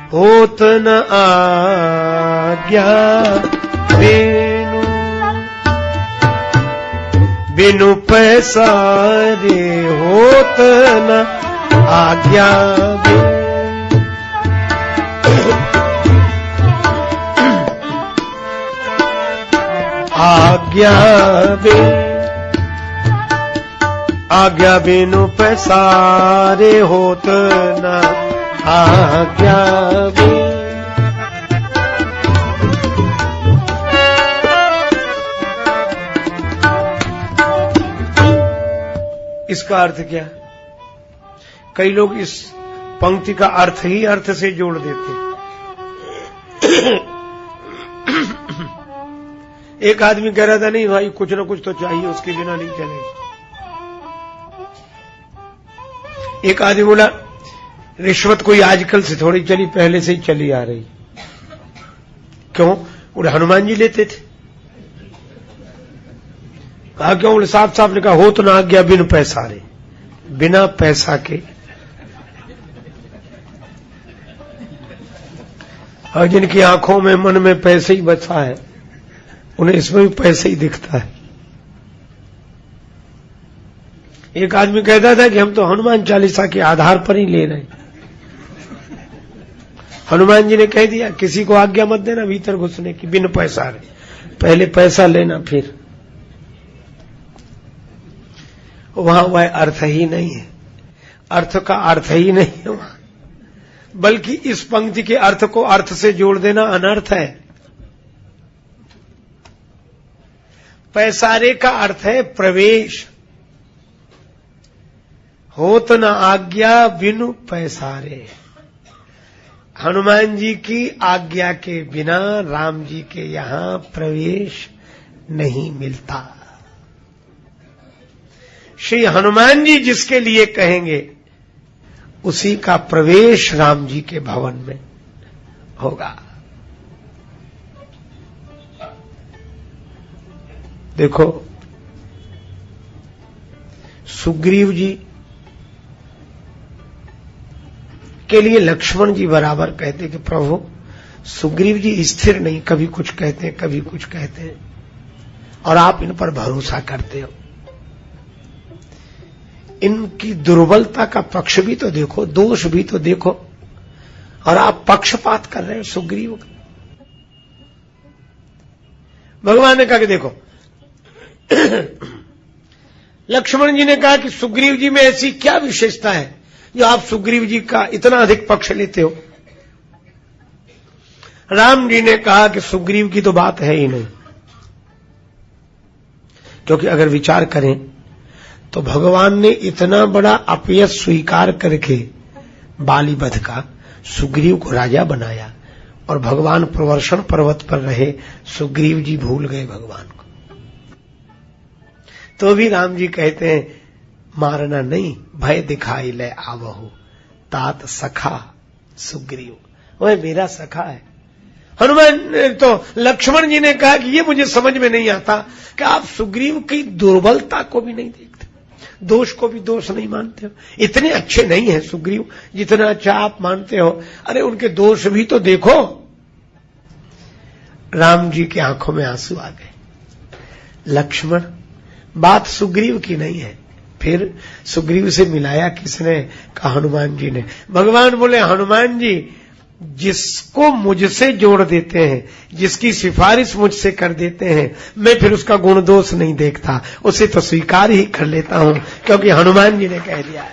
होत न आज्ञा बिनु, बिनु पैसारे होत न आज्ञा बिनु। आज्ञा बिनु, आज्ञा बिनु पैसारे होत न आज्ञा बिनु। इसका अर्थ क्या? कई लोग इस पंक्ति का अर्थ ही अर्थ से जोड़ देते। एक आदमी कह रहा था, नहीं भाई कुछ ना कुछ तो चाहिए, उसके बिना नहीं चलेगा। एक आदमी बोला, रिश्वत कोई आजकल से थोड़ी चली, पहले से ही चली आ रही। क्यों? बोले हनुमान जी लेते थे। कहा क्यों? बोले साफ साफ ने कहा, हो तो ना आज्ञा बिन पैसा रे, बिना पैसा के। और जिनकी आंखों में मन में पैसे ही बसा है, उन्हें इसमें भी पैसे ही दिखता है। एक आदमी कहता था कि हम तो हनुमान चालीसा के आधार पर ही ले रहे हैं। हनुमान जी ने कह दिया, किसी को आज्ञा मत देना भीतर घुसने की, बिन पैसा रे, पहले पैसा लेना फिर। वहां वह अर्थ ही नहीं है, अर्थ का अर्थ ही नहीं है वहां, बल्कि इस पंक्ति के अर्थ को अर्थ से जोड़ देना अनर्थ है। पैसारे का अर्थ है प्रवेश। होत न आज्ञा बिनु पैसारे, हनुमान जी की आज्ञा के बिना राम जी के यहां प्रवेश नहीं मिलता। श्री हनुमान जी जिसके लिए कहेंगे, उसी का प्रवेश राम जी के भवन में होगा। देखो, सुग्रीव जी के लिए लक्ष्मण जी बराबर कहते कि प्रभु सुग्रीव जी स्थिर नहीं, कभी कुछ कहते हैं कभी कुछ कहते हैं, और आप इन पर भरोसा करते हो। इनकी दुर्बलता का पक्ष भी तो देखो, दोष भी तो देखो, और आप पक्षपात कर रहे हो सुग्रीव का। भगवान ने कहा कि देखो, लक्ष्मण जी ने कहा कि सुग्रीव जी में ऐसी क्या विशेषता है जो आप सुग्रीव जी का इतना अधिक पक्ष लेते हो। राम जी ने कहा कि सुग्रीव की तो बात है ही नहीं, क्योंकि अगर विचार करें तो भगवान ने इतना बड़ा अपयश स्वीकार करके बाली वध का सुग्रीव को राजा बनाया, और भगवान प्रवर्षण पर्वत पर रहे, सुग्रीव जी भूल गए भगवान को। तो भी राम जी कहते हैं, मारना नहीं भय दिखाई ले आवहु, तात सखा सुग्रीव, वह मेरा सखा है। हनुमान तो लक्ष्मण जी ने कहा कि ये मुझे समझ में नहीं आता कि आप सुग्रीव की दुर्बलता को भी नहीं देखते, दोष को भी दोष नहीं मानते हो। इतने अच्छे नहीं है सुग्रीव जितना अच्छा आप मानते हो, अरे उनके दोष भी तो देखो। राम जी की आंखों में आंसू आ गए। लक्ष्मण, बात सुग्रीव की नहीं है। फिर सुग्रीव से मिलाया किसने? कहा हनुमान जी ने। भगवान बोले, हनुमान जी जिसको मुझसे जोड़ देते हैं, जिसकी सिफारिश मुझसे कर देते हैं, मैं फिर उसका गुण दोष नहीं देखता, उसे तो स्वीकार ही कर लेता हूं, क्योंकि हनुमान जी ने कह दिया है।